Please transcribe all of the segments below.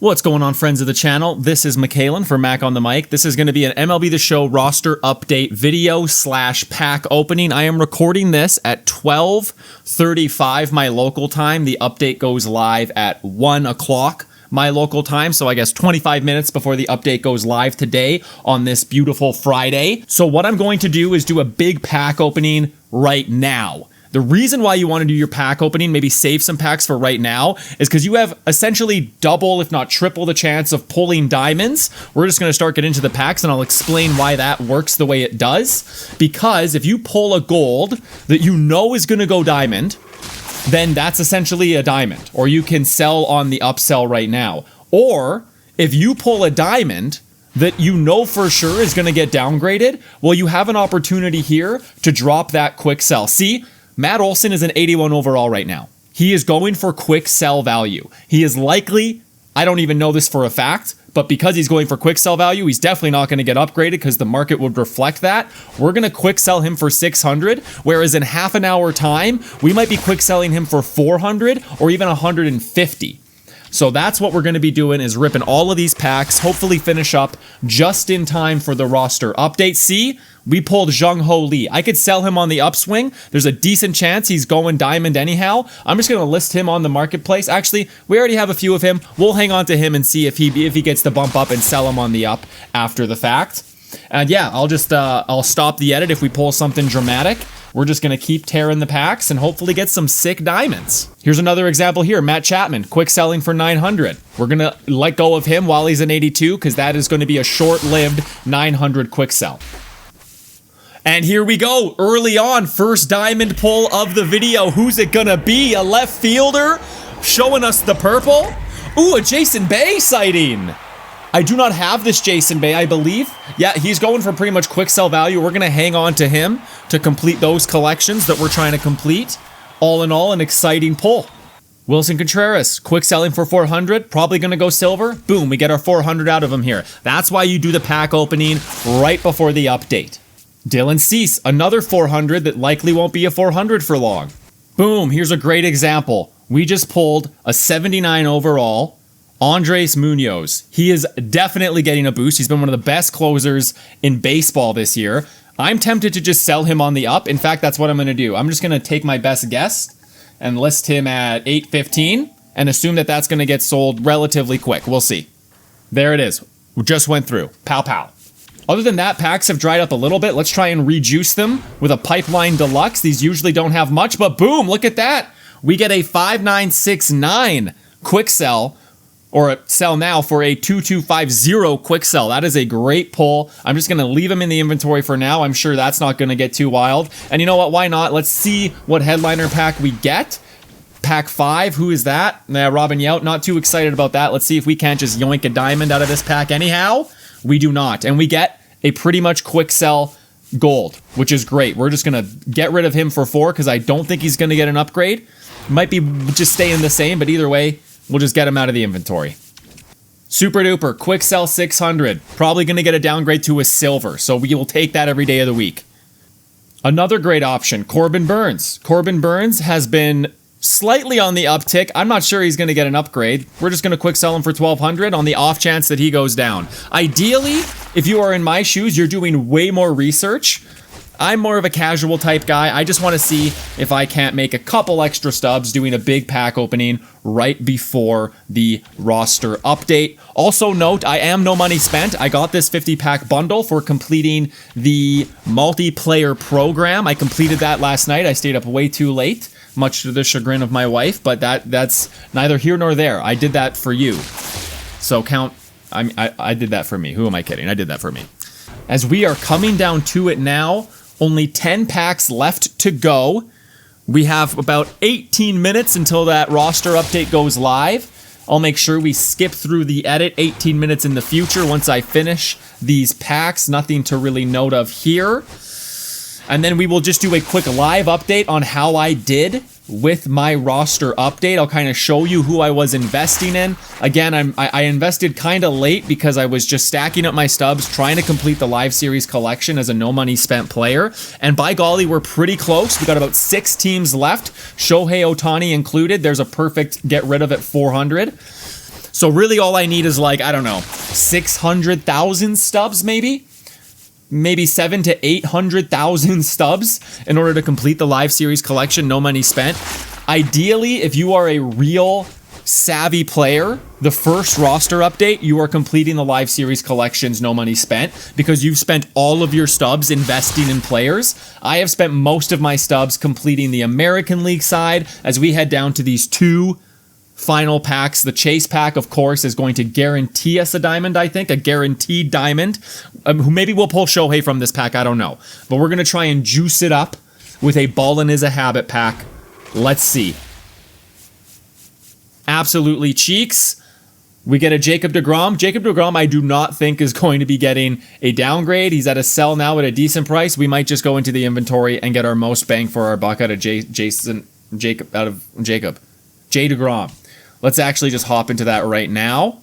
What's going on, friends of the channel? This is Mikhailin for Mac on the Mic. This is going to be an MLB The Show roster update video / pack opening. I am recording this at 12:35 my local time. The update goes live at 1 o'clock my local time, so I guess 25 minutes before the update goes live today on this beautiful Friday. So what I'm going to do is do a big pack opening right now. The reason why you want to do your pack opening, maybe save some packs for right now, is because you have essentially double, if not triple, the chance of pulling diamonds. We're just going to start getting into the packs, and I'll explain why that works the way it does. Because if you pull a gold that you know is going to go diamond, then that's essentially a diamond. Or you can sell on the upsell right now. Or if you pull a diamond that you know for sure is going to get downgraded, well, you have an opportunity here to drop that quick sell. See? Matt Olson is an 81 overall right now. He is going for quick sell value. He is likely, I don't even know this for a fact, but because he's going for quick sell value, he's definitely not going to get upgraded because the market would reflect that. We're going to quick sell him for 600, whereas in half an hour time, we might be quick selling him for 400 or even 150. So that's what we're going to be doing, is ripping all of these packs, hopefully finish up just in time for the roster update. See, we pulled Jung Ho Lee. I could sell him on the upswing. There's a decent chance he's going diamond anyhow. I'm just going to list him on the marketplace. Actually, we already have a few of him. We'll hang on to him and see if he gets to bump up and sell him on the up after the fact. And yeah, I'll stop the edit if we pull something dramatic. We're just going to keep tearing the packs and hopefully get some sick diamonds. Here's another example here. Matt Chapman, quick selling for 900. We're going to let go of him while he's an 82 because that is going to be a short-lived 900 quick sell. And here we go. Early on, first diamond pull of the video. Who's it going to be? A left fielder showing us the purple? Ooh, a Jason Bay sighting. I do not have this Jason Bay, I believe. Yeah, he's going for pretty much quick sell value. We're going to hang on to him to complete those collections that we're trying to complete. All in all, an exciting pull. Wilson Contreras, quick selling for 400. Probably going to go silver. Boom, we get our 400 out of him here. That's why you do the pack opening right before the update. Dylan Cease, another 400 that likely won't be a 400 for long. Boom, here's a great example. We just pulled a 79 overall Andres Munoz. He is definitely getting a boost. He's been one of the best closers in baseball this year. I'm tempted to just sell him on the up. In fact, that's what I'm going to do. I'm just going to take my best guess and list him at 815 and assume that that's going to get sold relatively quick. We'll see. There it is. We just went through. Pow, pow. Other than that, packs have dried up a little bit. Let's try and rejuice them with a Pipeline Deluxe. These usually don't have much, but boom, look at that. We get a 5969 quick sell, or a sell now for a 2250 quick sell. That is a great pull. I'm just going to leave him in the inventory for now. I'm sure that's not going to get too wild. And you know what? Why not? Let's see what headliner pack we get. Pack 5, who is that? Robin Yount, not too excited about that. Let's see if we can't just yoink a diamond out of this pack anyhow. We do not. And we get a pretty much quick sell gold, which is great. We're just going to get rid of him for 4 because I don't think he's going to get an upgrade. Might be just staying the same, but either way, we'll just get him out of the inventory. Super duper, quick sell 600. Probably going to get a downgrade to a silver, so we will take that every day of the week. Another great option, Corbin Burns. Corbin Burns has been slightly on the uptick. I'm not sure he's going to get an upgrade. We're just going to quick sell him for 1200 on the off chance that he goes down. Ideally, if you are in my shoes, you're doing way more research. I'm more of a casual type guy. I just want to see if I can't make a couple extra stubs doing a big pack opening right before the roster update. Also note, I am no money spent. I got this 50-pack bundle for completing the multiplayer program. I completed that last night. I stayed up way too late, much to the chagrin of my wife, but that's neither here nor there. I did that for you. So count, I did that for me. Who am I kidding? I did that for me. As we are coming down to it now, only 10 packs left to go. We have about 18 minutes until that roster update goes live. I'll make sure we skip through the edit 18 minutes in the future once I finish these packs. Nothing to really note of here. And then we will just do a quick live update on how I did with my roster update. I'll kind of show you who I was investing in. Again, I invested kind of late because I was just stacking up my stubs, trying to complete the live series collection as a no money spent player. And by golly, we're pretty close. We got about 6 teams left, Shohei Ohtani included. There's a perfect get rid of at 400. So really all I need is like, I don't know, 600,000 stubs maybe? Maybe 700,000 to 800,000 stubs in order to complete the live series collection, no money spent. Ideally, if you are a real savvy player, the first roster update, you are completing the live series collections, no money spent, because you've spent all of your stubs investing in players. I have spent most of my stubs completing the American League side as we head down to these 2 final packs. The chase pack, of course, is going to guarantee us a diamond, I think, a guaranteed diamond. Maybe we'll pull Shohei from this pack, I don't know. But we're going to try and juice it up with a Ballin' is a Habit pack. Let's see. Absolutely cheeks. We get a Jacob deGrom. Jacob deGrom, I do not think is going to be getting a downgrade. He's at a sell now at a decent price. We might just go into the inventory and get our most bang for our buck out of Jay deGrom. Let's actually just hop into that right now.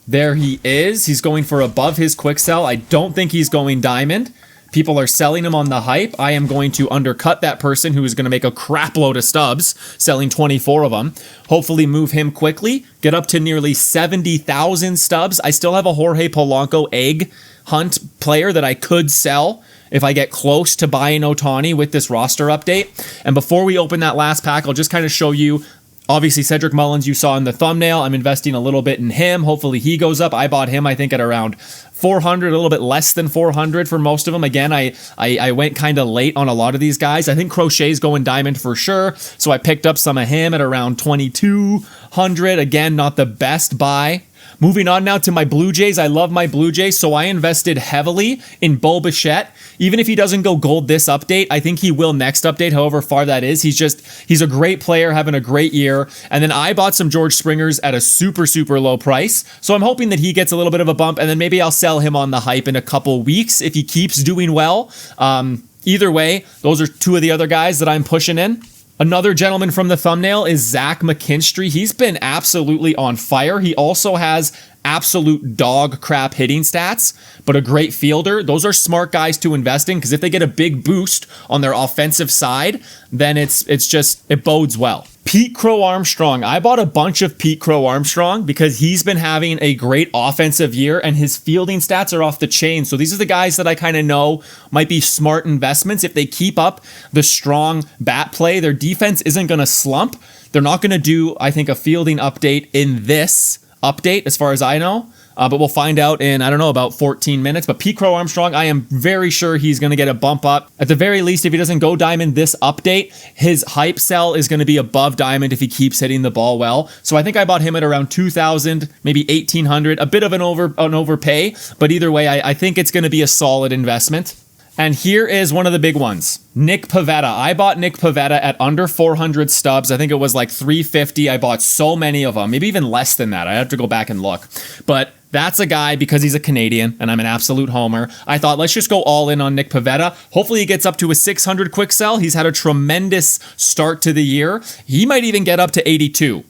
There he is. He's going for above his quick sell. I don't think he's going diamond. People are selling him on the hype. I am going to undercut that person who is going to make a crap load of stubs, selling 24 of them. Hopefully move him quickly, get up to nearly 70,000 stubs. I still have a Jorge Polanco egg hunt player that I could sell if I get close to buying Ohtani with this roster update. And before we open that last pack, I'll just kind of show you. Obviously, Cedric Mullins, you saw in the thumbnail. I'm investing a little bit in him. Hopefully he goes up. I bought him, I think, at around 400, a little bit less than 400 for most of them. Again, I went kind of late on a lot of these guys. I think Crochet's going diamond for sure. So I picked up some of him at around 2,200. Again, not the best buy. Moving on now to my Blue Jays. I love my Blue Jays, so I invested heavily in Bo Bichette. Even if he doesn't go gold this update, I think he will next update, however far that is. He's a great player, having a great year. And then I bought some George Springers at a super, super low price. So I'm hoping that he gets a little bit of a bump, and then maybe I'll sell him on the hype in a couple weeks if he keeps doing well. Either way, those are 2 of the other guys that I'm pushing in. Another gentleman from the thumbnail is Zach McKinstry. He's been absolutely on fire. He also has absolute dog crap hitting stats, but a great fielder. Those are smart guys to invest in because if they get a big boost on their offensive side, then it bodes well. Pete Crow Armstrong. I bought a bunch of Pete Crow Armstrong because he's been having a great offensive year and his fielding stats are off the chain. So these are the guys that I kind of know might be smart investments. If they keep up the strong bat play, their defense isn't going to slump. They're not going to do, I think, a fielding update in this update as far as I know. But we'll find out in, I don't know, about 14 minutes. But Pete Crow Armstrong, I am very sure he's going to get a bump up. At the very least, if he doesn't go diamond this update, his hype sell is going to be above diamond if he keeps hitting the ball well. So I think I bought him at around 2,000, maybe 1,800, a bit of an overpay. But either way, I think it's going to be a solid investment. And here is one of the big ones, Nick Pivetta. I bought Nick Pivetta at under 400 stubs. I think it was like 350. I bought so many of them, maybe even less than that. I have to go back and look. But that's a guy, because he's a Canadian and I'm an absolute homer, I thought, let's just go all in on Nick Pivetta. Hopefully he gets up to a 600 quick sell. He's had a tremendous start to the year. He might even get up to 82.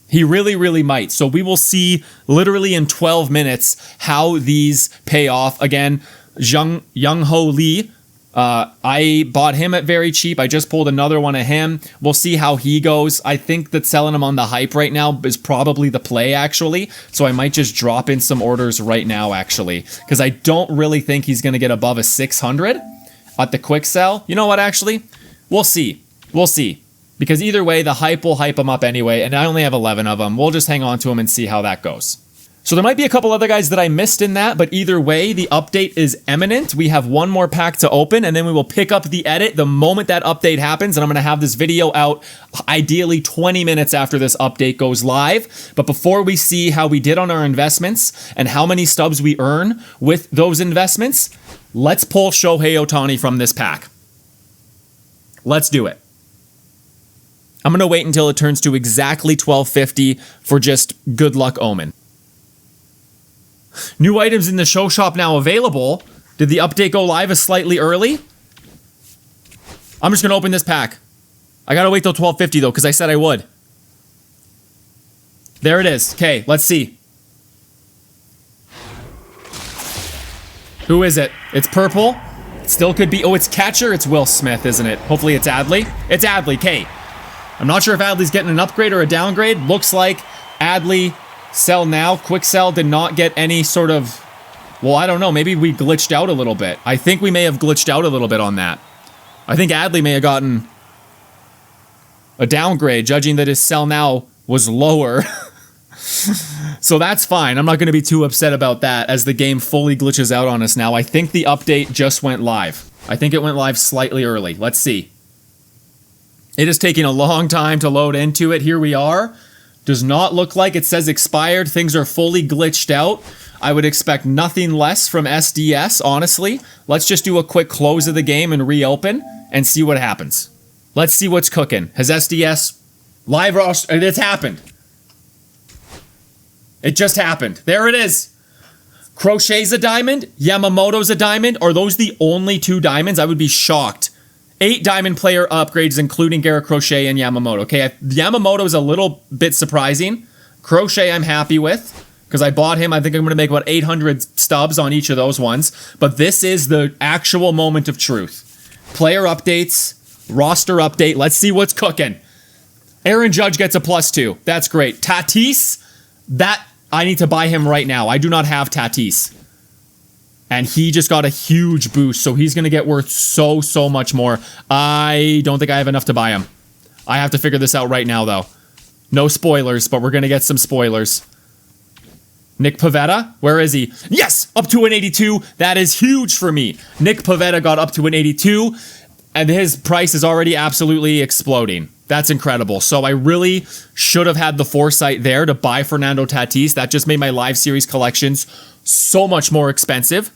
He really, really might. So we will see literally in 12 minutes how these pay off. Again, Young Ho Lee, I bought him at very cheap. I just pulled another one of him. We'll see how he goes. I think that selling him on the hype right now is probably the play, actually. So I might just drop in some orders right now, actually, because I don't really think he's going to get above a 600 at the quick sell. You know what, actually? We'll see. We'll see. Because either way, the hype will hype him up anyway, and I only have 11 of them. We'll just hang on to him and see how that goes. So there might be a couple other guys that I missed in that, but either way, the update is imminent. We have one more pack to open, and then we will pick up the edit the moment that update happens, and I'm going to have this video out ideally 20 minutes after this update goes live. But before we see how we did on our investments and how many stubs we earn with those investments, let's pull Shohei Ohtani from this pack. Let's do it. I'm going to wait until it turns to exactly 1250 for just good luck omen. New items in the show shop now available. Did the update go live slightly early? I'm just going to open this pack. I got to wait till 12:50 though, because I said I would. There it is. Okay, let's see. Who is it? It's purple. It still could be. Oh, it's catcher. It's Will Smith, isn't it? Hopefully it's Adley. It's Adley. Okay. I'm not sure if Adley's getting an upgrade or a downgrade. Looks like Adley Sell now. Quick sell did not get any sort of... Well, I don't know. Maybe we glitched out a little bit. I think we may have glitched out a little bit on that. I think Adley may have gotten a downgrade, judging that his sell now was lower. So that's fine. I'm not going to be too upset about that as the game fully glitches out on us now. I think the update just went live. I think it went live slightly early. Let's see. It is taking a long time to load into it. Here we are. Does not look like it says expired. Things are fully glitched out. I would expect nothing less from SDS, honestly. Let's just do a quick close of the game and reopen and see what happens. Let's see what's cooking. Has SDS live roster? It's happened. It just happened. There it is. Crochet's a diamond. Yamamoto's a diamond. Are those the only 2 diamonds? I would be shocked. 8 diamond player upgrades, including Garrett Crochet and Yamamoto. Okay, Yamamoto is a little bit surprising. Crochet I'm happy with because I bought him. I think I'm going to make about 800 stubs on each of those ones. But this is the actual moment of truth. Player updates, roster update. Let's see what's cooking. Aaron Judge gets a +2. That's great. Tatis, that I need to buy him right now. I do not have Tatis. And he just got a huge boost, so he's going to get worth so much more. I don't think I have enough to buy him. I have to figure this out right now, though. No spoilers, but we're going to get some spoilers. Nick Pivetta, where is he? Yes, up to an 82. That is huge for me. Nick Pivetta got up to an 82, and his price is already absolutely exploding. That's incredible. So I really should have had the foresight there to buy Fernando Tatis. That just made my live series collections so much more expensive.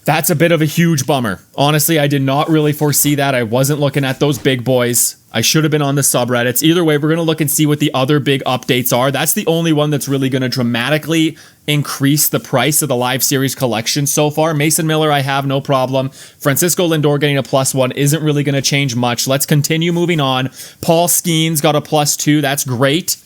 That's a bit of a huge bummer. Honestly, I did not really foresee that. I wasn't looking at those big boys. I should have been on the subreddits. Either way, we're going to look and see what the other big updates are. That's the only one that's really going to dramatically increase the price of the live series collection so far. Mason Miller, I have no problem. Francisco Lindor getting a +1 isn't really going to change much. Let's continue moving on. Paul Skeens got a +2. That's great.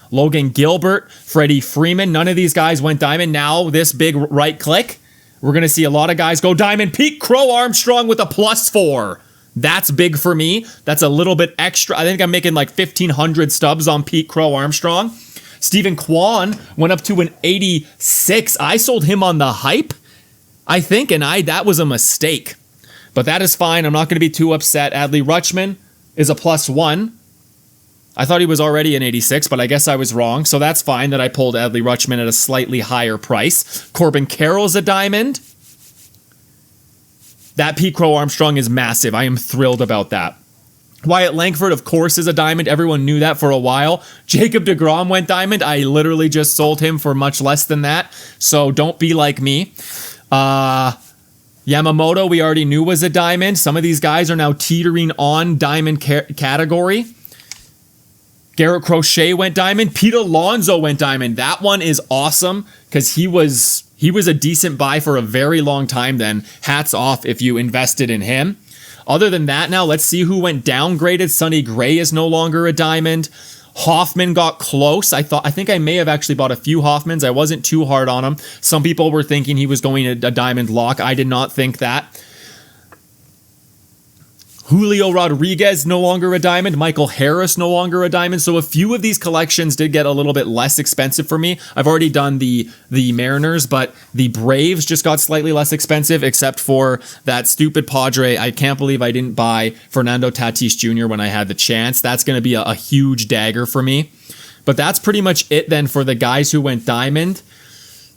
Logan Gilbert, Freddie Freeman. None of these guys went diamond. Now this big right click. We're going to see a lot of guys go diamond. Pete Crow Armstrong with a +4. That's big for me. That's a little bit extra. I think I'm making like 1,500 stubs on Pete Crow Armstrong. Stephen Kwan went up to an 86. I sold him on the hype, I think, and that was a mistake. But that is fine. I'm not going to be too upset. Adley Rutschman is a +1. I thought he was already an 86, but I guess I was wrong. So that's fine that I pulled Adley Rutschman at a slightly higher price. Corbin Carroll's a diamond. That Pete Crow Armstrong is massive. I am thrilled about that. Wyatt Langford, of course, is a diamond. Everyone knew that for a while. Jacob deGrom went diamond. I literally just sold him for much less than that. So don't be like me. Yamamoto, we already knew was a diamond. Some of these guys are now teetering on diamond category. Garrett Crochet went diamond. Pete Alonso went diamond. That one is awesome because he was a decent buy for a very long time then. Hats off if you invested in him. Other than that, now let's see who went downgraded. Sonny Gray is no longer a diamond. Hoffman got close. I think I may have actually bought a few Hoffmans. I wasn't too hard on him. Some people were thinking he was going a diamond lock. I did not think that. Julio Rodriguez no longer a diamond. Michael Harris no longer a diamond. So a few of these collections did get a little bit less expensive for me. I've already done the Mariners, but the Braves just got slightly less expensive, except for that stupid Padre. I can't believe I didn't buy Fernando Tatis Jr. when I had the chance. That's going to be a huge dagger for me. But that's pretty much it then for the guys who went diamond.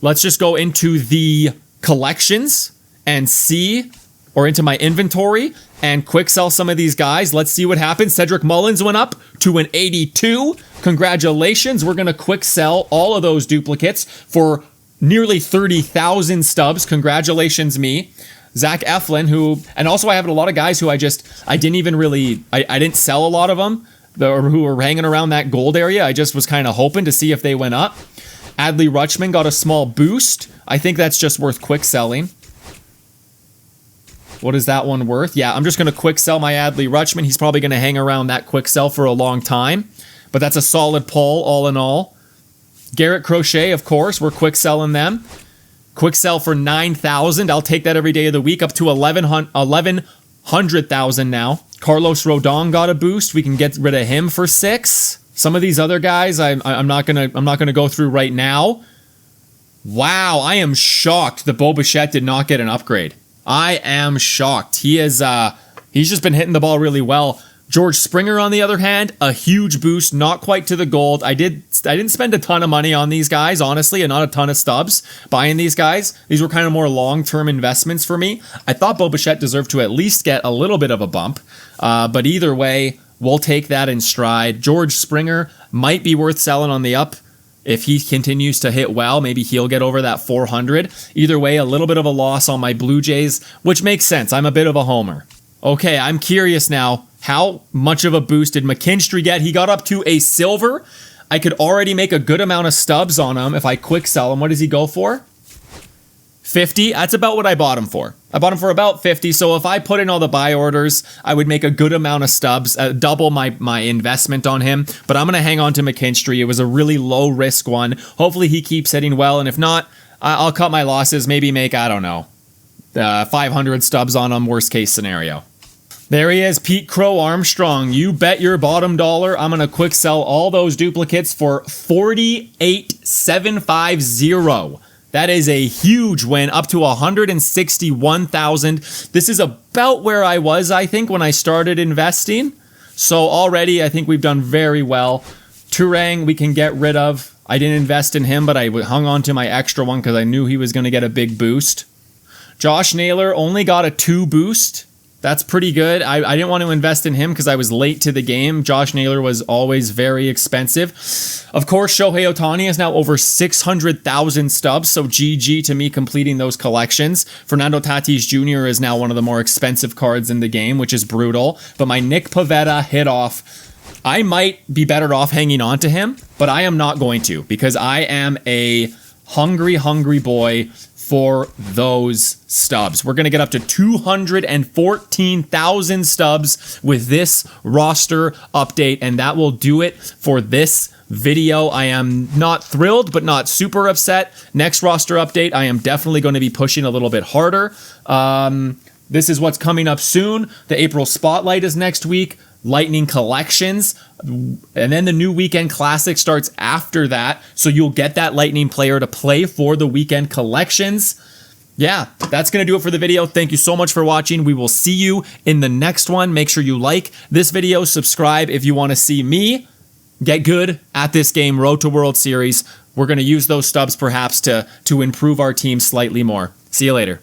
Let's just go into the collections and see, or into my inventory, and quick sell some of these guys. Let's see what happens. Cedric Mullins went up to an 82. Congratulations. We're going to quick sell all of those duplicates for nearly 30,000 stubs. Congratulations, me. Zach Eflin, and also I have a lot of guys who I didn't sell a lot of them, who were hanging around that gold area. I just was kind of hoping to see if they went up. Adley Rutschman got a small boost. I think that's just worth quick selling. What is that one worth? Yeah, I'm just going to quick sell my Adley Rutschman. He's probably going to hang around that quick sell for a long time. But that's a solid pull all in all. Garrett Crochet, of course, we're quick selling them. Quick sell for 9,000. I'll take that every day of the week, up to 1100,000 now. Carlos Rodon got a boost. We can get rid of him for 6. Some of these other guys, I'm not gonna go through right now. Wow, I am shocked that Bo Bichette did not get an upgrade. I am shocked. He's just been hitting the ball really well. George Springer, on the other hand, a huge boost, not quite to the gold. I didn't spend a ton of money on these guys, honestly, and not a ton of stubs buying these guys. These were kind of more long-term investments for me. I thought Bo Bichette deserved to at least get a little bit of a bump, but either way, we'll take that in stride. George Springer might be worth selling on the up. If he continues to hit well, maybe he'll get over that 400. Either way, a little bit of a loss on my Blue Jays, which makes sense. I'm a bit of a homer. Okay, I'm curious now. How much of a boost did McKinstry get? He got up to a silver. I could already make a good amount of stubs on him if I quick sell him. What does he go for? 50? That's about what I bought him for. I bought him for about 50, so if I put in all the buy orders, I would make a good amount of stubs, double my investment on him, but I'm going to hang on to McKinstry. It was a really low-risk one. Hopefully he keeps hitting well, and if not, I'll cut my losses, maybe make, I don't know, 500 stubs on him, worst-case scenario. There he is, Pete Crow Armstrong. You bet your bottom dollar I'm going to quick sell all those duplicates for 48,750. That is a huge win, up to 161,000. This is about where I was, I think, when I started investing. So already, I think we've done very well. Turang, we can get rid of. I didn't invest in him, but I hung on to my extra one because I knew he was going to get a big boost. Josh Naylor only got a 2 boost. That's pretty good. I didn't want to invest in him because I was late to the game. Josh Naylor was always very expensive. Of course, Shohei Ohtani is now over 600,000 stubs, so GG to me completing those collections. Fernando Tatis Jr. is now one of the more expensive cards in the game, which is brutal. But my Nick Pivetta hit off. I might be better off hanging on to him, but I am not going to because I am a hungry boy for those stubs. We're going to get up to 214,000 stubs with this roster update, and that will do it for this video. I am not thrilled, but not super upset. Next roster update, I am definitely going to be pushing a little bit harder. This is what's coming up soon. The April Spotlight is next week. Lightning Collections, and then the new Weekend Classic starts after that, so you'll get that Lightning Player to play for the Weekend Collections. Yeah, that's going to do it for the video. Thank you so much for watching. We will see you in the next one. Make sure you like this video, subscribe if you want to see me get good at this game, Road to World Series. We're going to use those stubs perhaps to improve our team slightly more. See you later.